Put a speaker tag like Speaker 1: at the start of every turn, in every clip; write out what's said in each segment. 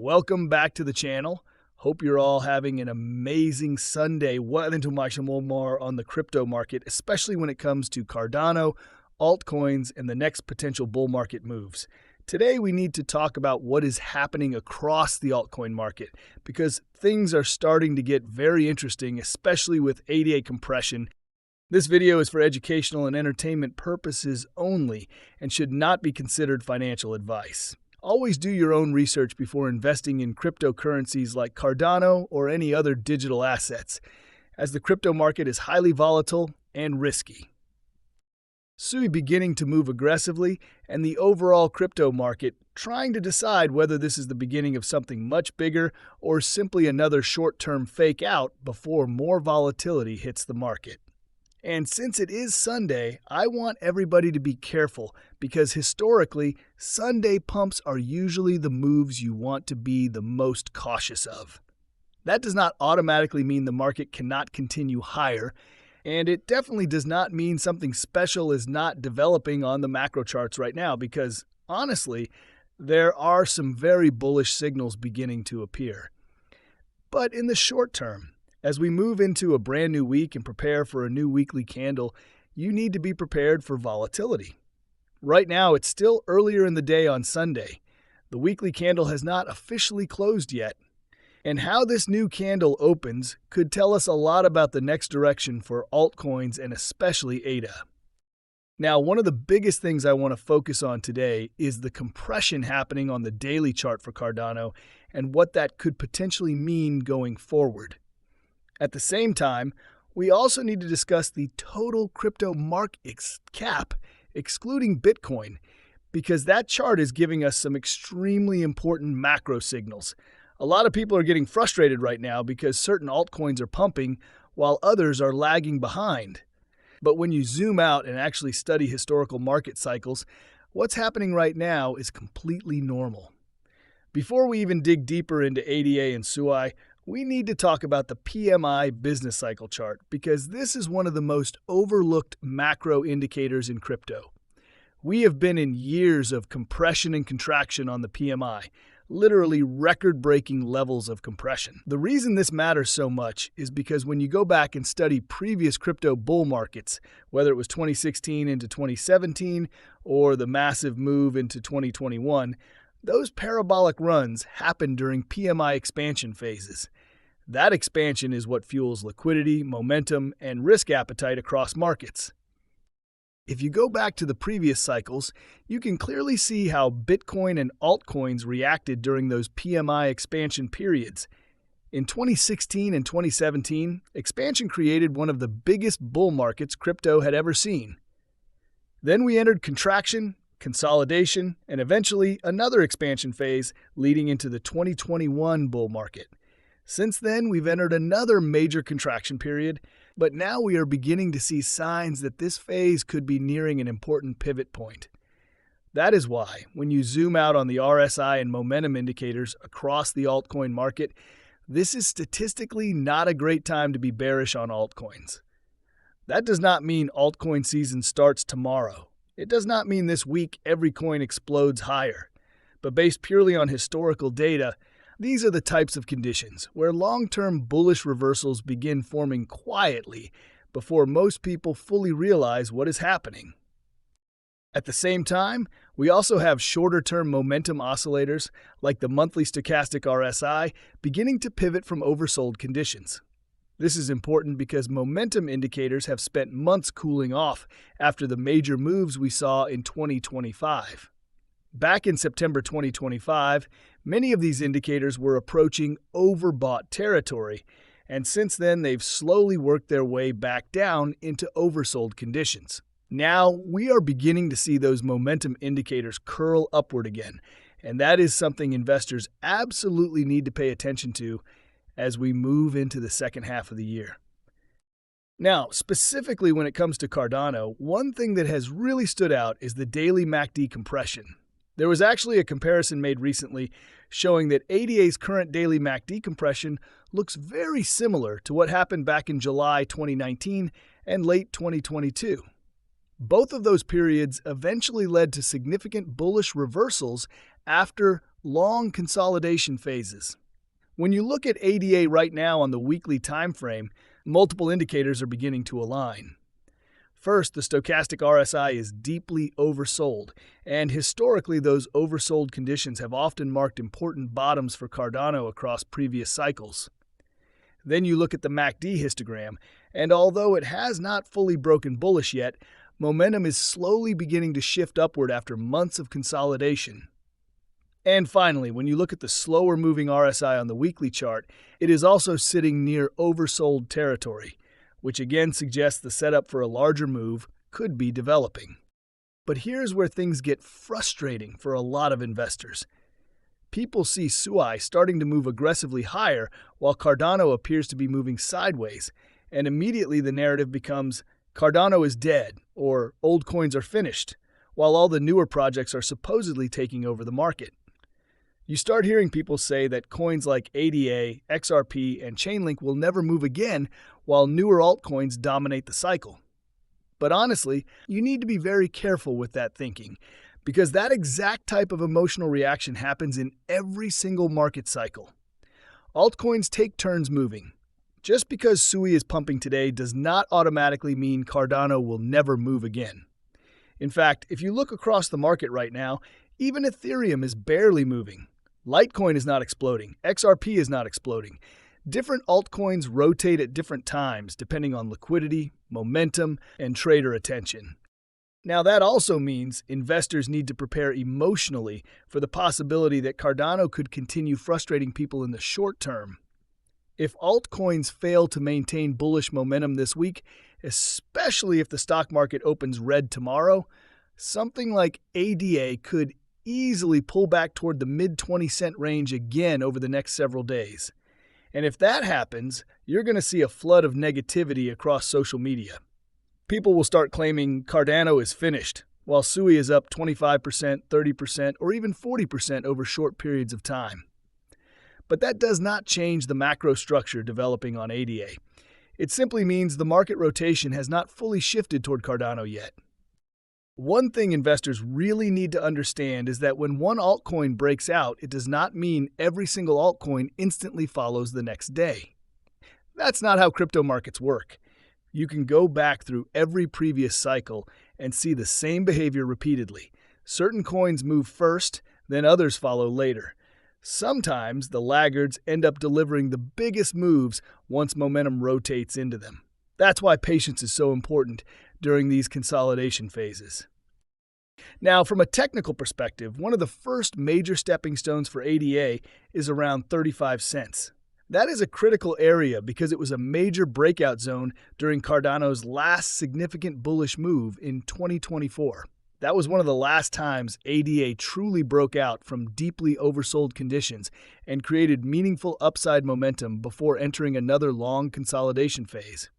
Speaker 1: Welcome back to the channel. Hope you're all having an amazing Sunday. Welcome to my more on the crypto market, especially when it comes to Cardano, altcoins, and the next potential bull market moves. Today, we need to talk about what is happening across the altcoin market because things are starting to get very interesting, especially with ADA compression. This video is for educational and entertainment purposes only and should not be considered financial advice. Always do your own research before investing in cryptocurrencies like Cardano or any other digital assets, as the crypto market is highly volatile and risky. SUI beginning to move aggressively, and the overall crypto market trying to decide whether this is the beginning of something much bigger or simply another short-term fake out before more volatility hits the market. And since it is Sunday, I want everybody to be careful because historically, Sunday pumps are usually the moves you want to be the most cautious of. That does not automatically mean the market cannot continue higher, and it definitely does not mean something special is not developing on the macro charts right now because, honestly, there are some very bullish signals beginning to appear. But in the short term, as we move into a brand new week and prepare for a new weekly candle, you need to be prepared for volatility. Right now, it's still earlier in the day on Sunday. The weekly candle has not officially closed yet. And how this new candle opens could tell us a lot about the next direction for altcoins and especially ADA. Now, one of the biggest things I want to focus on today is the compression happening on the daily chart for Cardano and what that could potentially mean going forward. At the same time, we also need to discuss the total crypto market cap, excluding Bitcoin, because that chart is giving us some extremely important macro signals. A lot of people are getting frustrated right now because certain altcoins are pumping while others are lagging behind. But when you zoom out and actually study historical market cycles, what's happening right now is completely normal. Before we even dig deeper into ADA and SUI, we need to talk about the PMI business cycle chart because this is one of the most overlooked macro indicators in crypto. We have been in years of compression and contraction on the PMI, literally record-breaking levels of compression. The reason this matters so much is because when you go back and study previous crypto bull markets, whether it was 2016 into 2017 or the massive move into 2021, those parabolic runs happened during PMI expansion phases. That expansion is what fuels liquidity, momentum, and risk appetite across markets. If you go back to the previous cycles, you can clearly see how Bitcoin and altcoins reacted during those PMI expansion periods. In 2016 and 2017, expansion created one of the biggest bull markets crypto had ever seen. Then we entered contraction, consolidation, and eventually another expansion phase leading into the 2021 bull market. Since then, we've entered another major contraction period, but now we are beginning to see signs that this phase could be nearing an important pivot point. That is why, when you zoom out on the RSI and momentum indicators across the altcoin market, this is statistically not a great time to be bearish on altcoins. That does not mean altcoin season starts tomorrow. It does not mean this week every coin explodes higher. But based purely on historical data, these are the types of conditions where long-term bullish reversals begin forming quietly before most people fully realize what is happening. At the same time, we also have shorter-term momentum oscillators like the monthly stochastic RSI beginning to pivot from oversold conditions. This is important because momentum indicators have spent months cooling off after the major moves we saw in 2025. Back in September 2025, many of these indicators were approaching overbought territory, and since then they've slowly worked their way back down into oversold conditions. Now we are beginning to see those momentum indicators curl upward again, and that is something investors absolutely need to pay attention to as we move into the second half of the year. Now, specifically when it comes to Cardano, one thing that has really stood out is the daily MACD compression. There was actually a comparison made recently showing that ADA's current daily MACD compression looks very similar to what happened back in July 2019 and late 2022. Both of those periods eventually led to significant bullish reversals after long consolidation phases. When you look at ADA right now on the weekly time frame, multiple indicators are beginning to align. First, the stochastic RSI is deeply oversold, and historically those oversold conditions have often marked important bottoms for Cardano across previous cycles. Then you look at the MACD histogram, and although it has not fully broken bullish yet, momentum is slowly beginning to shift upward after months of consolidation. And finally, when you look at the slower moving RSI on the weekly chart, it is also sitting near oversold territory, which again suggests the setup for a larger move could be developing. But here's where things get frustrating for a lot of investors. People see SUI starting to move aggressively higher while Cardano appears to be moving sideways, and immediately the narrative becomes Cardano is dead or old coins are finished, while all the newer projects are supposedly taking over the market. You start hearing people say that coins like ADA, XRP, and Chainlink will never move again, while newer altcoins dominate the cycle. But honestly, you need to be very careful with that thinking, because that exact type of emotional reaction happens in every single market cycle. Altcoins take turns moving. Just because SUI is pumping today does not automatically mean Cardano will never move again. In fact, if you look across the market right now, even Ethereum is barely moving. Litecoin is not exploding. XRP is not exploding. Different altcoins rotate at different times depending on liquidity, momentum, and trader attention. Now that also means investors need to prepare emotionally for the possibility that Cardano could continue frustrating people in the short term. If altcoins fail to maintain bullish momentum this week, especially if the stock market opens red tomorrow, something like ADA could easily pull back toward the mid-20-cent range again over the next several days. And if that happens, you're going to see a flood of negativity across social media. People will start claiming Cardano is finished, while SUI is up 25%, 30%, or even 40% over short periods of time. But that does not change the macro structure developing on ADA. It simply means the market rotation has not fully shifted toward Cardano yet. One thing investors really need to understand is that when one altcoin breaks out, it does not mean every single altcoin instantly follows the next day. That's not how crypto markets work. You can go back through every previous cycle and see the same behavior repeatedly. Certain coins move first, then others follow later. Sometimes the laggards end up delivering the biggest moves once momentum rotates into them. That's why patience is so important during these consolidation phases. Now, from a technical perspective, one of the first major stepping stones for ADA is around 35 cents. That is a critical area because it was a major breakout zone during Cardano's last significant bullish move in 2024. That was one of the last times ADA truly broke out from deeply oversold conditions and created meaningful upside momentum before entering another long consolidation phase.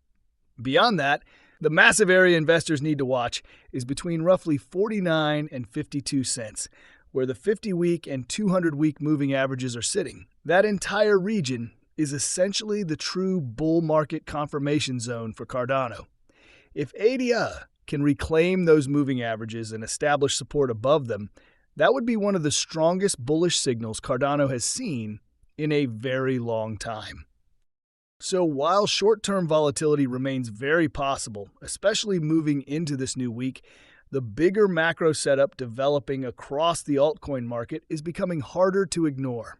Speaker 1: Beyond that, the massive area investors need to watch is between roughly 49 and 52 cents, where the 50-week and 200-week moving averages are sitting. That entire region is essentially the true bull market confirmation zone for Cardano. If ADA can reclaim those moving averages and establish support above them, that would be one of the strongest bullish signals Cardano has seen in a very long time. So while short-term volatility remains very possible, especially moving into this new week, the bigger macro setup developing across the altcoin market is becoming harder to ignore.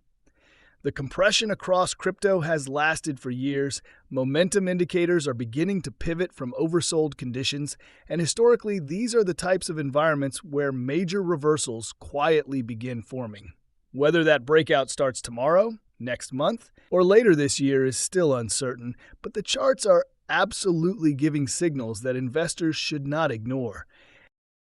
Speaker 1: The compression across crypto has lasted for years, momentum indicators are beginning to pivot from oversold conditions, and historically these are the types of environments where major reversals quietly begin forming. Whether that breakout starts tomorrow, next month, or later this year is still uncertain, but the charts are absolutely giving signals that investors should not ignore.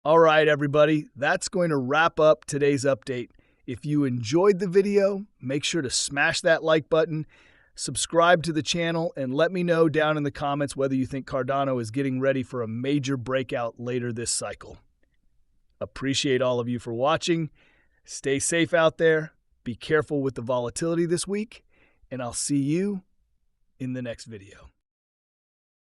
Speaker 1: All right, everybody, that's going to wrap up today's update. If you enjoyed the video, make sure to smash that like button, subscribe to the channel, and let me know down in the comments whether you think Cardano is getting ready for a major breakout later this cycle. Appreciate all of you for watching. Stay safe out there. Be careful with the volatility this week, and I'll see you in the next video.